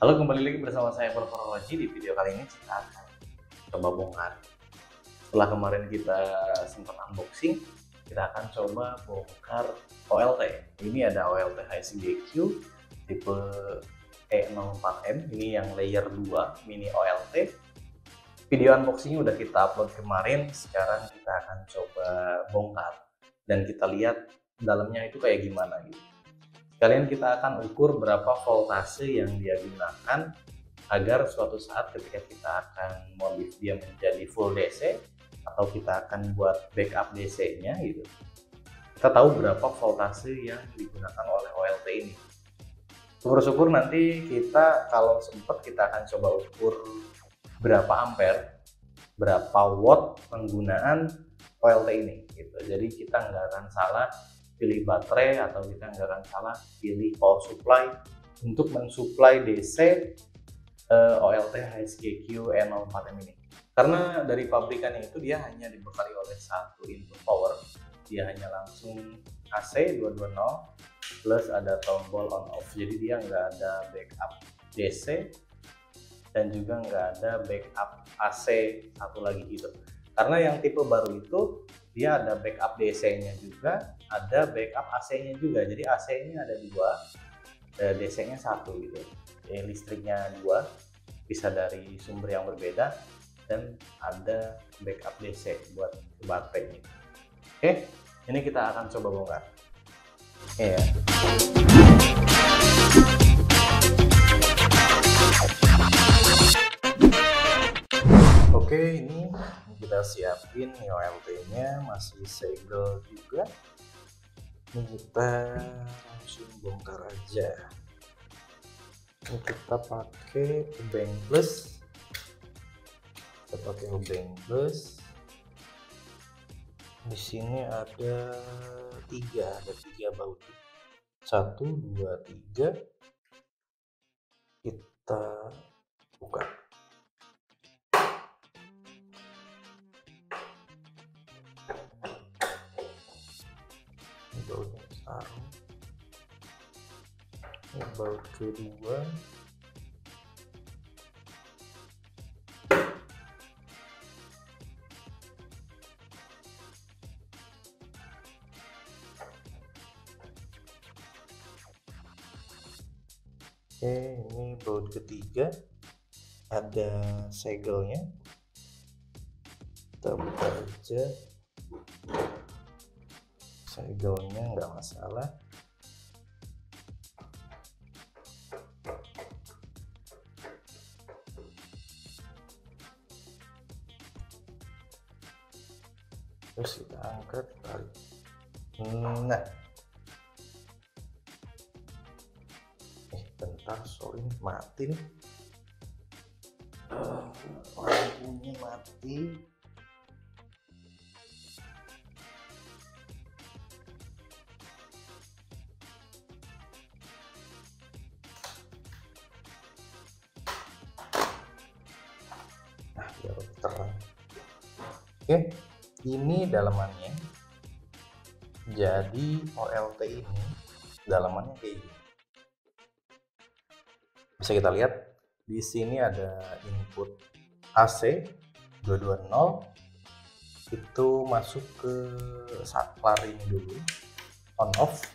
Halo, kembali lagi bersama saya Perforology. Di video kali ini kita akan coba bongkar. Setelah kemarin kita sempat unboxing, kita akan coba bongkar OLT. Ini ada OLT HSGQ tipe E04M, ini yang layer 2 mini OLT. Video unboxingnya udah kita upload kemarin, sekarang kita akan coba bongkar dan kita lihat dalamnya itu kayak gimana gitu. Sekalian kita akan ukur berapa voltase yang dia gunakan agar suatu saat ketika kita akan modif dia menjadi full DC atau kita akan buat backup DC-nya gitu, kita tahu berapa voltase yang digunakan oleh OLT ini. Syukur-syukur nanti kita kalau sempat kita akan coba ukur berapa ampere, berapa watt penggunaan OLT ini gitu. Jadi kita nggak akan salah pilih baterai atau kita nggak akan salah pilih power supply untuk mensuplai DC OLT HSGQ E04M ini. Karena dari pabrikan itu dia hanya dibekali oleh satu input power, dia hanya langsung AC 220 plus ada tombol on off, jadi dia nggak ada backup DC dan juga nggak ada backup AC satu lagi gitu. Karena yang tipe baru itu dia ada backup DC-nya juga, ada backup AC-nya juga. Jadi AC-nya ada dua, DC-nya satu gitu. Jadi listriknya dua, bisa dari sumber yang berbeda, dan ada backup DC buat baterainya. Oke, ini kita akan coba bongkar. Iya. Oke, ini kita siapin OLT-nya, masih segel juga. Ini kita langsung bongkar aja. Ini kita pakai obeng plus. Di sini ada tiga baut. 1, 2, 3. Kita buka. Ini bautnya taruh. Ini baut kedua. Oke, ini baut ketiga, ada segelnya. Kita buka aja, segelnya nggak masalah. Terus kita angkat, tarik. Nah, bentar, sorry mati nih, lampunya mati. Nah, biar terang. Oke, ini dalamannya. Jadi OLT ini dalamannya kayak gini. Bisa kita lihat di sini ada input AC 220, itu masuk ke saklar ini dulu, on off.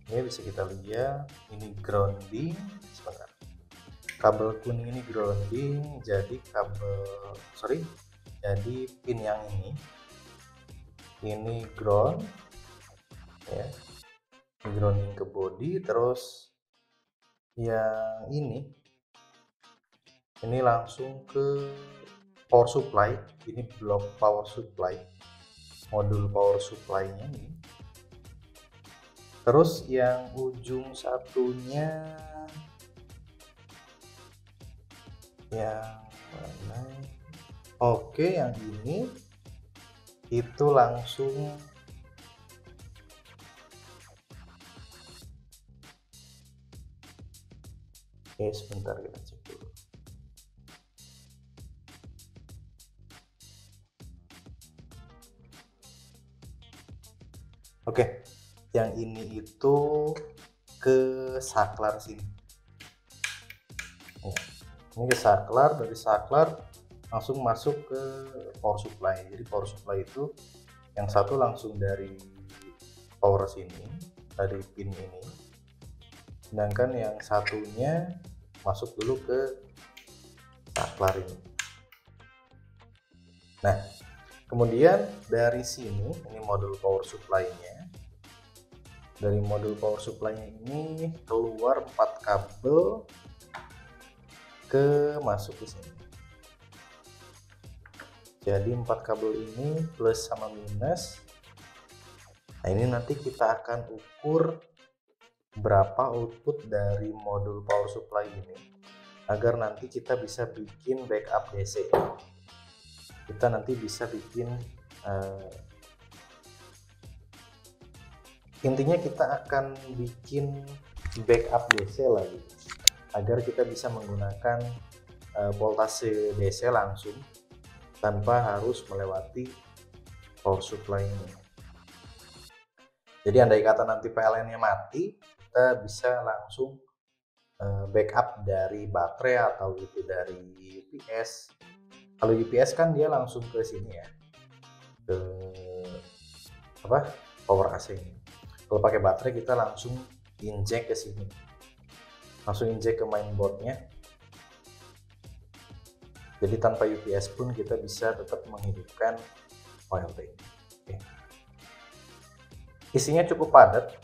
Ini bisa kita lihat, ini grounding. Sebentar, kabel kuning ini grounding, jadi jadi pin yang ini ground ya, ini grounding ke body. Terus yang ini langsung ke power supply. Ini blok power supply, modul power supply-nya ini. Terus yang ujung satunya yang mana? Oke, yang ini itu langsung sebentar kita cek dulu. Oke, yang ini itu ke saklar sini. Ini ke saklar, dari saklar langsung masuk ke power supply. Jadi power supply itu yang satu langsung dari power sini, dari pin ini, sedangkan yang satunya masuk dulu ke saklar ini. Nah, kemudian dari sini, ini modul power supply-nya. Dari modul power supply-nya ini keluar 4 kabel masuk ke sini. Jadi 4 kabel ini plus sama minus. Nah, ini nanti kita akan ukur berapa output dari modul power supply ini agar nanti kita bisa bikin backup DC. Kita nanti bisa bikin intinya kita akan bikin backup DC lagi agar kita bisa menggunakan voltase DC langsung tanpa harus melewati power supply ini. Jadi andai kata nanti PLN-nya mati, kita bisa langsung backup dari baterai atau itu dari UPS. Kalau UPS kan dia langsung ke sini ya, ke power AC ini. Kalau pakai baterai kita langsung inject ke sini, langsung inject ke mainboardnya. Jadi tanpa UPS pun kita bisa tetap menghidupkan OLT ini. Oke. Isinya cukup padat.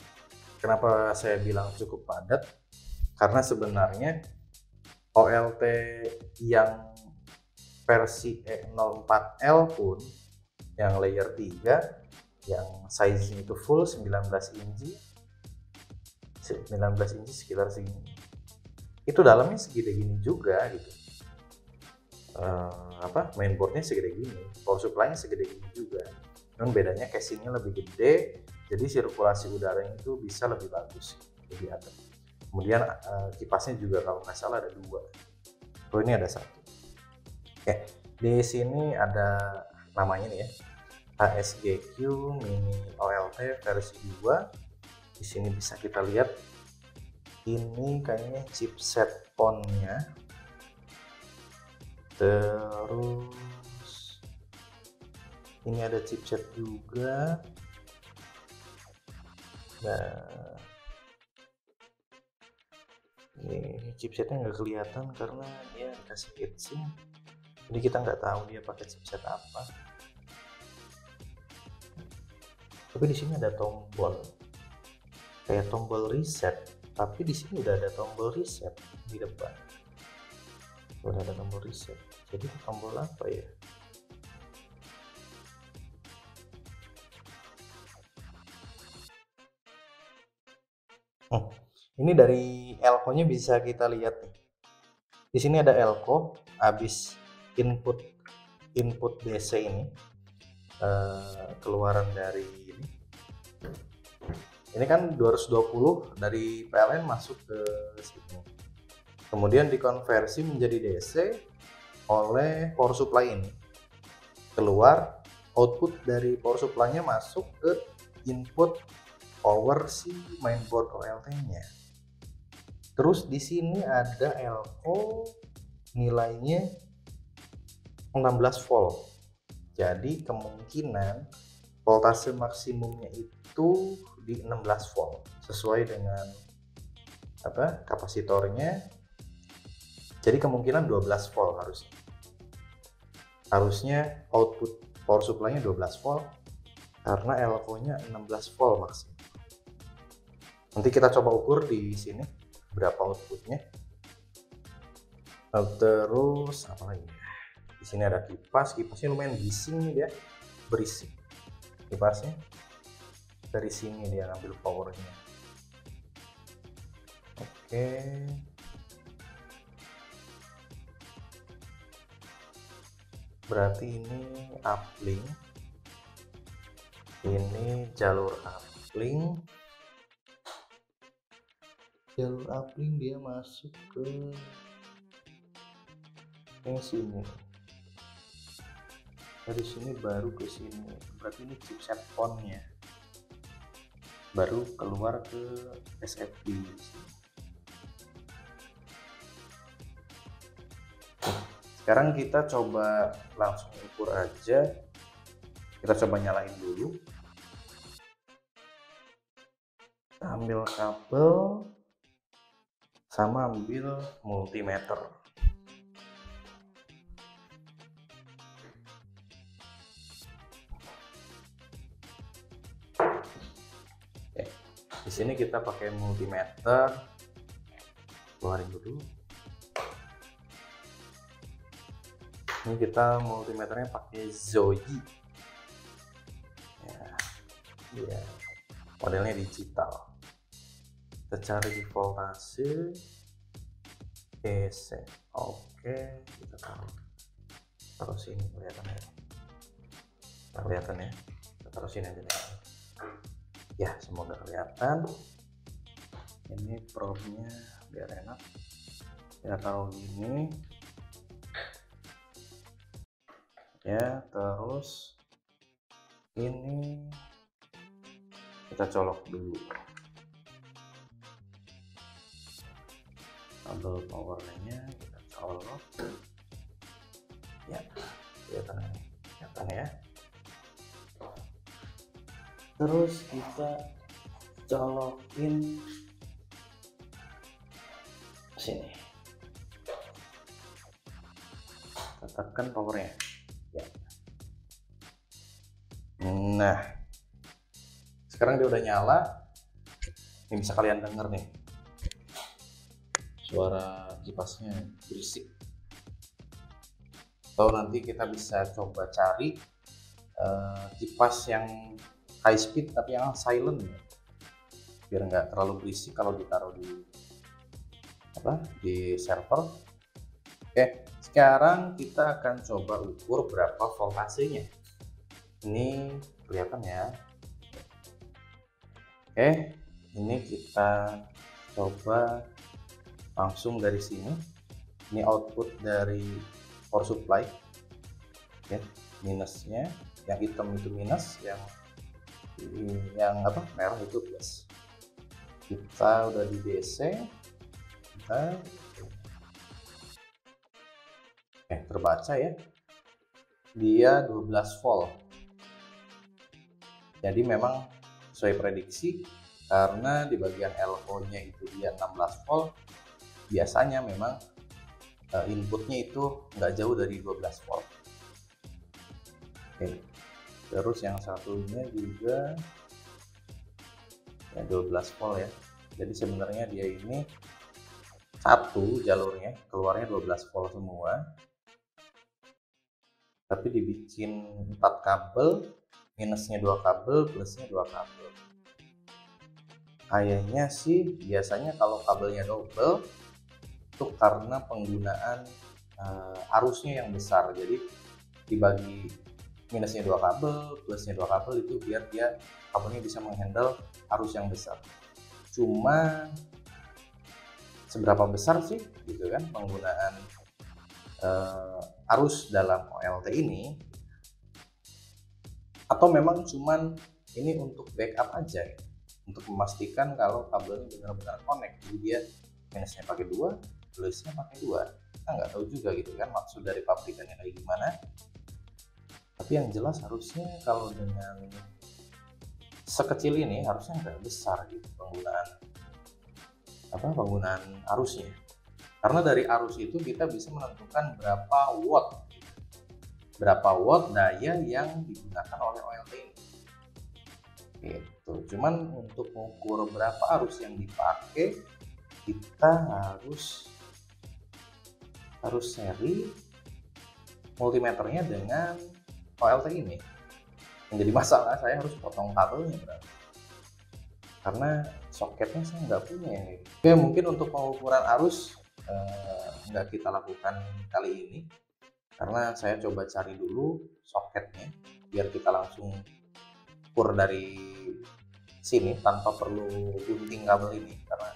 Kenapa saya bilang cukup padat? Karena sebenarnya OLT yang versi E04L pun yang layer 3 yang size-nya itu full 19 inci sekitar segini. Itu dalamnya segede gini juga gitu. Mainboardnya segede gini, power supply-nya segede gini juga. Namun bedanya casingnya lebih gede, jadi sirkulasi udaranya itu bisa lebih bagus, lebih adem. Kemudian kipasnya juga kalau nggak salah ada 2. Oh, ini ada 1. Oke, di sini ada namanya nih ya, HSGQ Mini OLT versi 2. Di sini bisa kita lihat ini kayaknya chipset on-nya. Terus ini ada chipset juga. Nah, ini chipsetnya nggak kelihatan karena dia dikasih heatsink, jadi kita nggak tahu dia pakai chipset apa. Tapi di sini ada tombol, kayak tombol reset. Tapi di sini udah ada tombol reset di depan. Udah ada tombol reset. Jadi tombol apa ya? Ini dari elko-nya bisa kita lihat nih. Di sini ada elko, habis input DC ini, keluaran dari ini. Ini kan 220 dari PLN masuk ke sini. Kemudian dikonversi menjadi DC oleh power supply ini. Keluar output dari power supply-nya masuk ke input power si mainboard OLT-nya. Terus di sini ada elko nilainya 16 volt. Jadi kemungkinan voltase maksimumnya itu di 16 volt sesuai dengan kapasitornya. Jadi kemungkinan 12 volt harusnya output power supply-nya 12 volt karena elko-nya 16 volt maksimum. Nanti kita coba ukur di sini berapa outputnya. Terus apa lagi? Di sini ada kipasnya lumayan bising nih dia, berisik kipasnya. Dari sini dia ngambil powernya. Oke. Berarti ini uplink, ini jalur uplink. Jalur uplink dia masuk ke sini. Dari sini baru ke sini. Berarti ini chipset on-nya. Baru keluar ke SFP. Sekarang kita coba langsung ukur aja. Kita coba nyalain dulu. Kita ambil kabel sama ambil multimeter. Oke, di sini kita pakai multimeter. Keluarin dulu. Ini kita multimeternya pakai Zoyi. Ya, modelnya digital. Kita cari di voltase DC. Oke, kita taruh sini, kelihatan ya. Kelihatan ya. Kita taruh sini aja nih. Ya, semoga kelihatan. Ini probe-nya biar enak. Kita taruh gini. Ya, terus ini kita colok dulu kabel powernya, kita colok ya, kelihatan ya. Terus kita colokin sini, tekan powernya ya. Nah, sekarang dia udah nyala. Ini bisa kalian denger nih, suara kipasnya berisik. Atau nanti kita bisa coba cari kipas yang high speed tapi yang silent ya, biar nggak terlalu berisik kalau ditaruh di server. Oke, sekarang kita akan coba ukur berapa voltasenya. Ini kelihatan ya. Oke, ini kita coba langsung dari sini. Ini output dari power supply. Oke, minusnya, yang hitam itu minus, yang merah itu plus. Kita udah di DC. Terbaca ya, dia 12 volt. Jadi memang sesuai prediksi, karena di bagian LO nya itu dia 16 volt. Biasanya memang inputnya itu nggak jauh dari 12 volt. Oke. Terus yang satunya juga ya 12 volt ya. Jadi sebenarnya dia ini satu jalurnya keluarnya 12 volt semua, tapi dibikin 4 kabel, minusnya 2 kabel, plusnya 2 kabel. Kayaknya sih biasanya kalau kabelnya double itu karena penggunaan arusnya yang besar. Jadi dibagi minusnya 2 kabel, plusnya 2 kabel, itu biar dia kabelnya bisa menghandle arus yang besar. Cuma seberapa besar sih gitu kan penggunaan arus dalam OLT ini, atau memang cuman ini untuk backup aja ya, untuk memastikan kalau kabelnya benar-benar connect, jadi dia minusnya pakai 2, plusnya pakai 2. Kita nggak tahu juga gitu kan maksud dari pabrikannya kayak gimana. Tapi yang jelas harusnya kalau dengan sekecil ini harusnya nggak besar gitu penggunaan arusnya. Karena dari arus itu kita bisa menentukan berapa watt daya yang digunakan oleh OLT ini. Gitu. Cuman untuk mengukur berapa arus yang dipakai, kita harus seri multimeternya dengan OLT ini. Yang jadi masalah, saya harus potong kabelnya berarti, karena soketnya saya nggak punya ini. Oke, mungkin untuk pengukuran arus nggak kita lakukan kali ini, karena saya coba cari dulu soketnya biar kita langsung ukur dari sini tanpa perlu gunting kabel ini, karena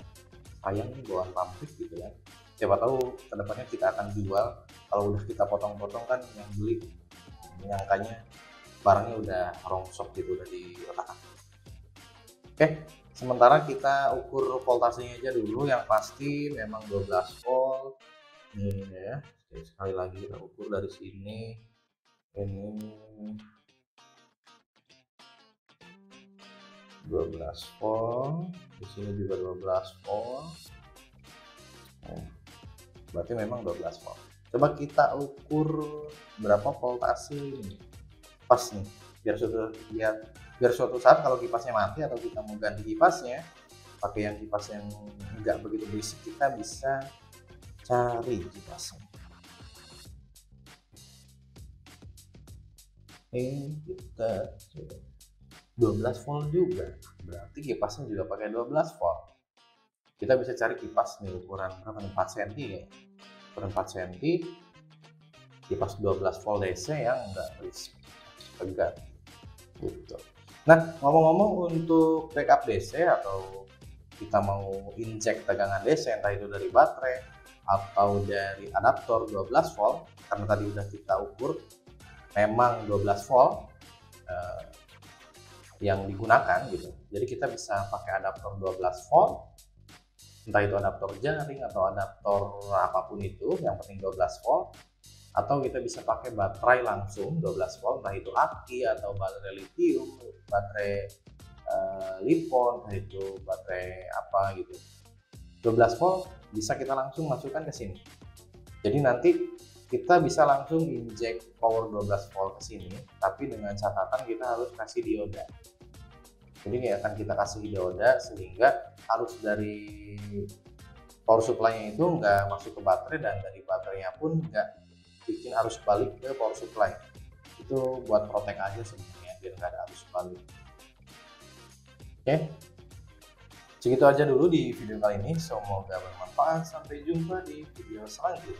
sayang nih bawaan pabrik gitu ya. Siapa tahu kedepannya kita akan jual, kalau udah kita potong-potong kan yang beli menyangkanya barangnya udah rongsok gitu, udah diletakkan. Oke, sementara kita ukur voltasenya aja dulu. Yang pasti memang 12 volt ini ya, sekali lagi kita ukur dari sini, ini 12 volt, di sini juga 12 volt. Berarti memang 12 volt. Coba kita ukur berapa voltase ini. Pas nih, biar suatu saat kalau kipasnya mati atau kita mau ganti kipasnya, pakai yang kipas yang enggak begitu berisik, kita bisa cari kipasnya. Ini kita 12 volt juga, berarti kipasnya juga pakai 12 volt. Kita bisa cari kipas nih ukuran berapa nih, 4 cm ya, ukuran 4 cm, kipas 12 volt DC yang enggak berisik, tegar gitu. Nah, ngomong-ngomong untuk backup DC atau kita mau injek tegangan DC, entah itu dari baterai atau dari adaptor 12 volt, karena tadi udah kita ukur memang 12 volt yang digunakan gitu. Jadi kita bisa pakai adaptor 12 volt, entah itu adaptor jaring atau adaptor apapun itu, yang penting 12 volt. Atau kita bisa pakai baterai langsung 12 volt, entah itu aki atau baterai lithium, baterai lipon, entah itu baterai apa gitu. 12 volt bisa kita langsung masukkan ke sini. Jadi nanti kita bisa langsung injek power 12 volt ke sini, tapi dengan catatan kita harus kasih dioda. Jadi ini akan kita kasih dioda sehingga arus dari power supply-nya itu nggak masuk ke baterai, dan dari baterainya pun nggak bikin arus balik ke power supply. Itu buat protek aja sebenarnya, biar nggak ada arus balik. Oke, segitu aja dulu di video kali ini, semoga bermanfaat. Sampai jumpa di video selanjutnya.